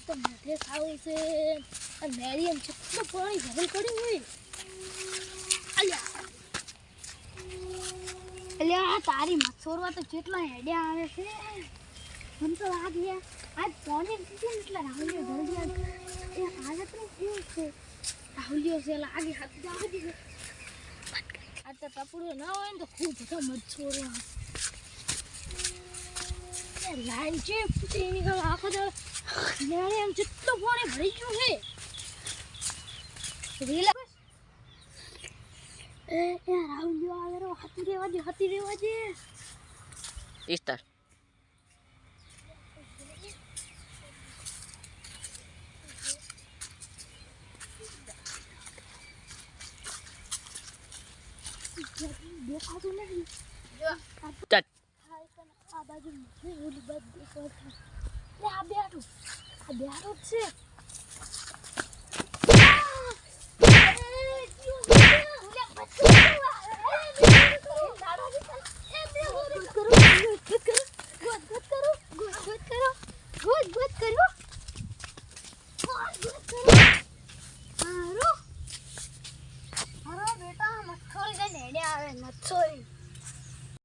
તો મોઢે ખાવું છે અને મેરી એમ કેટલું પાણી ભરેલ પડ્યું હોય અલ્યા તારી મચ્છોરવા તો કેટલા હેડ્યા આવે છે મને તો લાગે આજ પાણી છે એટલે રાહુલિયો જલ્દી એ આજે તો કેવું છે રાહુલિયો છે લાગે હાથ જાવ દે આ તો ટપડો ના હોય ને તો ખૂબ બધા મચ્છોરવા લાઈન છે એની કાલ આખો તો મેરે એમ જેટલું પાણી ભરી ગયું છે રીલા એ રાહુલિયો આવે રો હાથી રેવા દે ઇસ્ટર દેખાતું નહીં જો ચટ આ બાજુ ઓલી બાજુ દેખાતું લે આ બેઠું છે બેટા મચ્છોરી